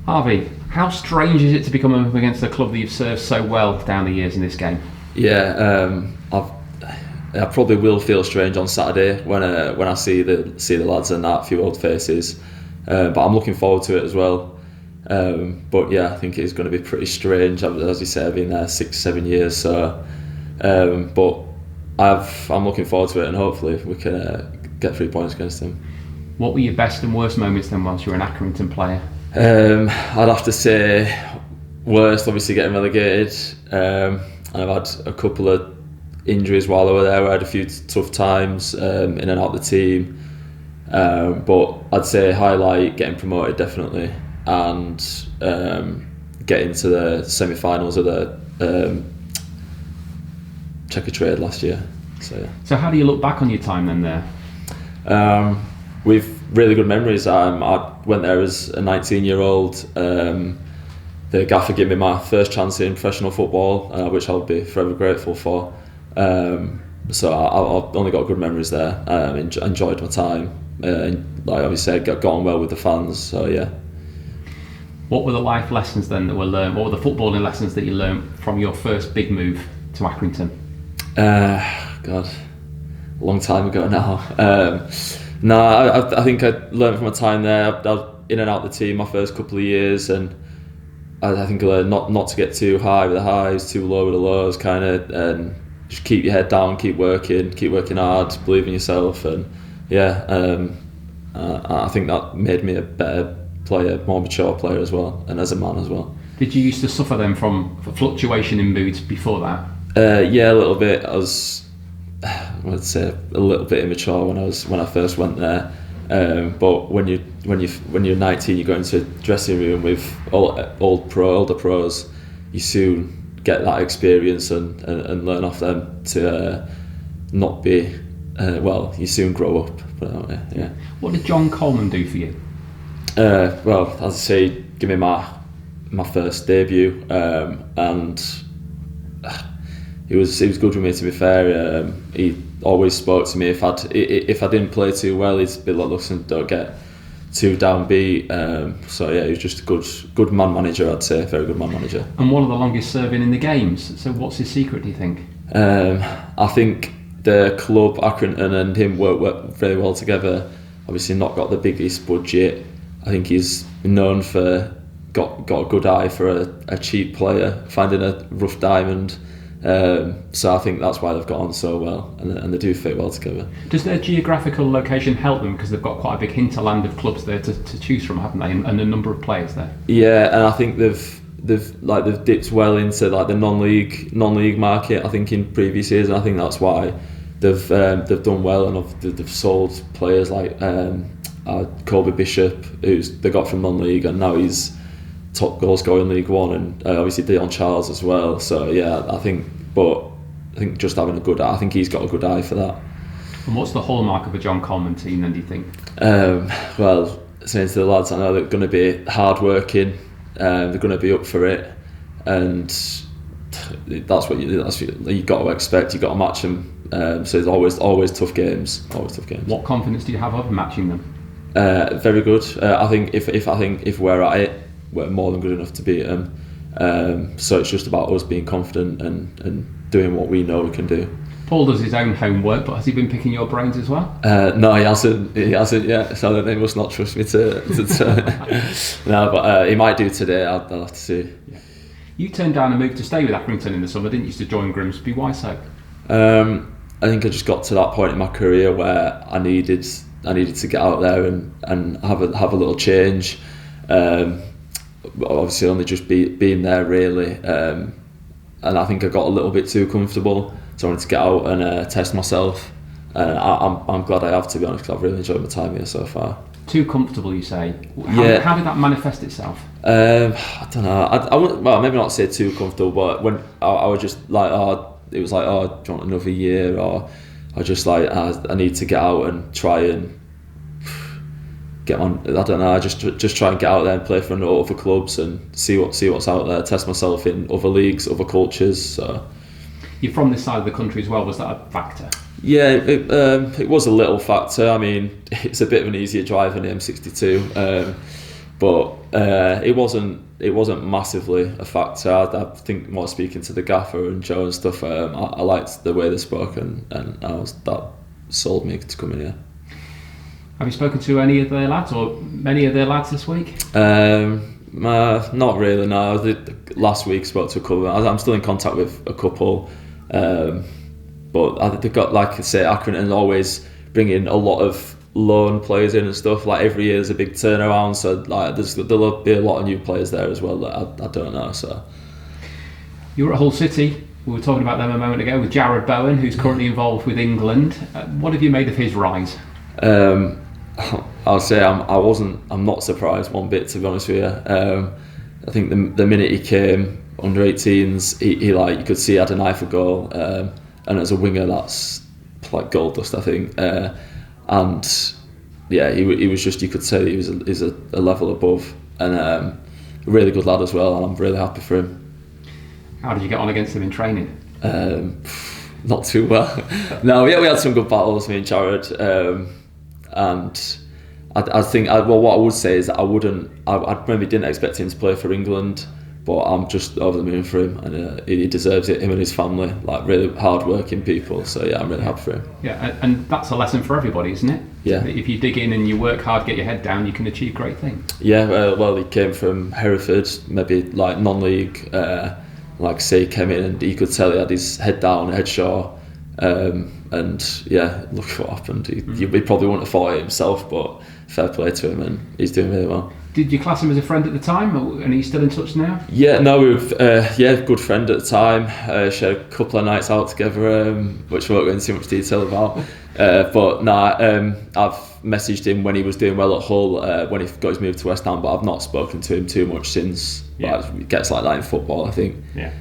Harvey, how strange is it to be coming up against a club that you've served so well down the years in this game? Yeah, I probably will feel strange on Saturday when I see the lads and that, a few old faces, but I'm looking forward to it as well. But yeah, I think it's going to be pretty strange. As you say, I've been there 6-7 years, so but I'm looking forward to it, and hopefully we can get 3 points against them. What were your best and worst moments then whilst you were an Accrington player? I'd have to say worst, obviously getting relegated. And I've had a couple of injuries while I was there. I had a few tough times in and out of the team. But I'd say highlight getting promoted definitely, and getting to the semi-finals of the Checker Trade last year. So yeah. So how do you look back on your time then there? We've really good memories. I went there as a 19-year-old. The gaffer gave me my first chance in professional football, which I'll be forever grateful for. So I've only got good memories there. Enjoyed my time. Like obviously, I got on well with the fans. So yeah. What were the life lessons then that were learned? What were the footballing lessons that you learned from your first big move to Accrington? God, a long time ago now. No, I think I learned from my time there. I was in and out the team my first couple of years, and I think I learned not to get too high with the highs, too low with the lows, kind of, and just keep your head down, keep working hard, believe in yourself, and yeah, I think that made me a better player, more mature player as well, and as a man as well. Did you used to suffer then from fluctuation in moods before that? Yeah, a little bit. I'd say a little bit immature when I first went there, but when you're 19, you go into a dressing room with older pros. You soon get that experience and learn off them to not be. You soon grow up. Put it that way, yeah. What did John Coleman do for you? Well, as I say, give me my first debut, and. He was good with me, to be fair. He always spoke to me if I didn't play too well. He'd be like, "Listen, don't get too downbeat." So yeah, he was just a good man manager. I'd say, very good man manager. And one of the longest serving in the games. So what's his secret, do you think? I think the club, Accrington, and him work very well together. Obviously, not got the biggest budget. I think he's known for got a good eye for a cheap player, finding a rough diamond. So I think that's why they've got on so well, and they do fit well together. Does their geographical location help them, because they've got quite a big hinterland of clubs there to choose from, haven't they, and a number of players there? Yeah, and I think they've dipped well into like the non-league market. I think in previous years, and I think that's why they've done well, and they've sold players like Colby Bishop, who's they got from non-league, and now he's top goal scorer in League One, and obviously Dion Charles as well. So yeah, I think just having a good eye, I think he's got a good eye for that. And what's the hallmark of a John Coleman team then, do you think? Well, saying to the lads, I know they're going to be hard working, they're going to be up for it, and that's what you got to expect. You got to match them. So it's always tough games. What confidence do you have of matching them? Very good. I think if we're at it, we're more than good enough to beat them. So it's just about us being confident and doing what we know we can do. Paul does his own homework, but has he been picking your brains as well? No, he hasn't yet. So he must not trust me to no, but he might do today. I'll have to see. Yeah. You turned down a move to stay with Accrington in the summer, didn't you, to join Grimsby? Why so? I think I just got to that point in my career where I needed to get out there and have a little change. Obviously only just being there really, and I think I got a little bit too comfortable, so I wanted to get out and test myself, and I'm glad I have, to be honest, because I've really enjoyed my time here so far. Too comfortable, you say? How did that manifest itself? I don't know, I wouldn't, well, maybe not say too comfortable, but when I was just like, it was like, do you want another year, or I just like, I need to get out and try and get on. I don't know. I just try and get out there and play for other clubs and see what's out there. Test myself in other leagues, other cultures. So. You're from this side of the country as well. Was that a factor? Yeah, it was a little factor. I mean, it's a bit of an easier drive than the M62, but it wasn't massively a factor. I think more speaking to the gaffer and Joe and stuff. I liked the way they spoke, and that sold me to come in here. Have you spoken to any of their lads or many of their lads this week? Not really. No, last week spoke to a couple. I'm still in contact with a couple, but they've got, like I say, Accrington always bringing a lot of loan players in and stuff. Like every year there's a big turnaround, so like there'll be a lot of new players there as well that I don't know. So you were at Hull City. We were talking about them a moment ago with Jared Bowen, who's currently involved with England. What have you made of his rise? I'll say I'm not surprised one bit, to be honest with you. I think the minute he came under 18s, he like, you could see he had an eye for goal, and as a winger that's like gold dust, I think. And yeah, he was just, you could say he's a level above, and a really good lad as well, and I'm really happy for him. How did you get on against him in training? Not too well. No, we had some good battles, me and Jared, and I think what I would say is that I maybe didn't expect him to play for England, but I'm just over the moon for him, and he deserves it. Him and his family, like really hard-working people. So yeah, I'm really happy for him. Yeah, and that's a lesson for everybody, isn't it? Yeah. If you dig in and you work hard, get your head down, you can achieve great things. Yeah. Well, he came from Hereford, maybe like non-league. Like say, came in and you could tell he had his head down, head short. And yeah, look what happened. He probably wouldn't have thought it himself, but fair play to him, and he's doing really well. Did you class him as a friend at the time, and are you still in touch now? Yeah, no, we were good friend at the time. Shared a couple of nights out together, which we won't go into too much detail about. But I've messaged him when he was doing well at Hull, when he got his move to West Ham, but I've not spoken to him too much since. Yeah. Like, it gets like that in football, I think. Yeah.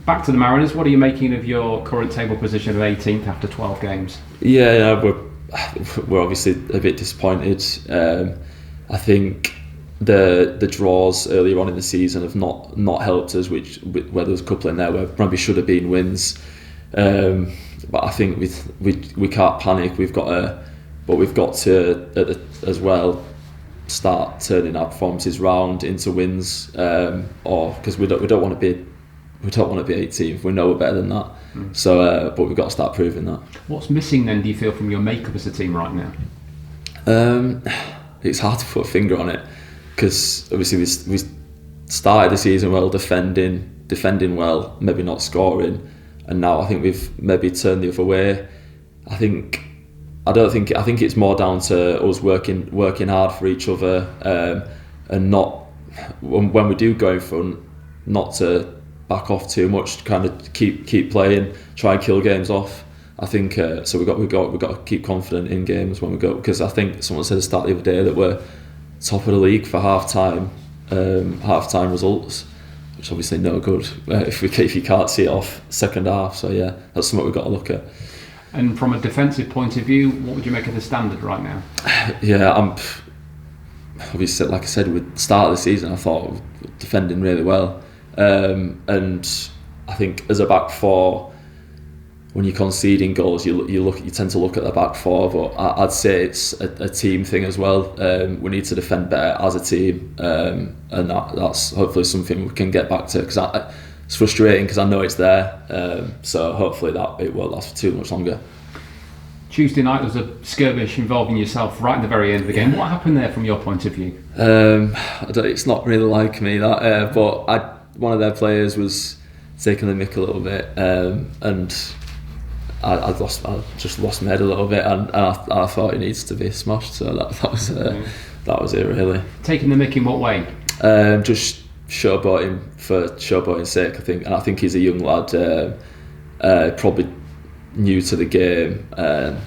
Back to the Mariners, what are you making of your current table position of 18th after 12 games? Yeah, we're obviously a bit disappointed. I think the draws earlier on in the season have not helped us, where there's a couple in there where probably should have been wins. But I think we can't panic. We've got to as well start turning our performances round into wins, or because we don't want to be 18th. We know we're better than that. So, but we've got to start proving that. What's missing then, do you feel, from your makeup as a team right now? It's hard to put a finger on it, because obviously we started the season well, defending well, maybe not scoring, and now I think we've maybe turned the other way. I think it's more down to us working hard for each other, and not when we do go in front, not to back off too much, to kind of keep playing, try and kill games off. I think so. We've got to keep confident in games when we go, because I think someone said at the start the other day that we're top of the league for half-time results, which obviously no good if you can't see it off second half. So yeah, that's something we've got to look at. And from a defensive point of view, what would you make of the standard right now? Yeah, I'm obviously, like I said, with the start of the season, I thought we were defending really well, and I think as a back four, when you're conceding goals, you tend to look at the back four, but I'd say it's a team thing as well. We need to defend better as a team, and that's hopefully something we can get back to, because it's frustrating because I know it's there. So hopefully that it won't last for too much longer. Tuesday night there was a skirmish involving yourself right at the very end of the game. What happened there from your point of view? It's not really like me that, but one of their players was taking the mick a little bit, and I just lost my head a little bit, and I thought it needs to be smashed. So that was it really. Taking the mick in what way? Just showboating for showboating's sake, I think, and I think he's a young lad, probably new to the game, and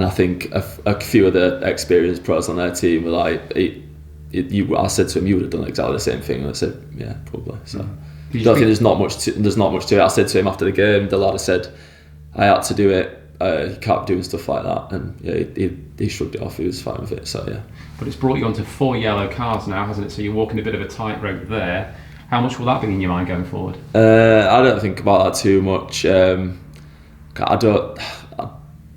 I think a few of the experienced pros on their team were like, I said to him, you would have done exactly the same thing, and I said, yeah, probably. So I don't think there's not much to it. I said to him after the game, the lad said, I had to do it. He can't be doing stuff like that, and yeah, he shrugged it off. He was fine with it. So yeah. But it's brought you onto 4 yellow cards now, hasn't it? So you're walking a bit of a tightrope there. How much will that be in your mind going forward? I don't think about that too much. I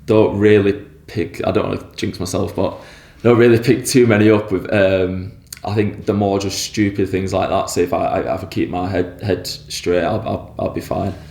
don't really pick. I don't want to jinx myself, but don't really pick too many up with. I think the more just stupid things like that. So if I keep my head straight, I'll be fine.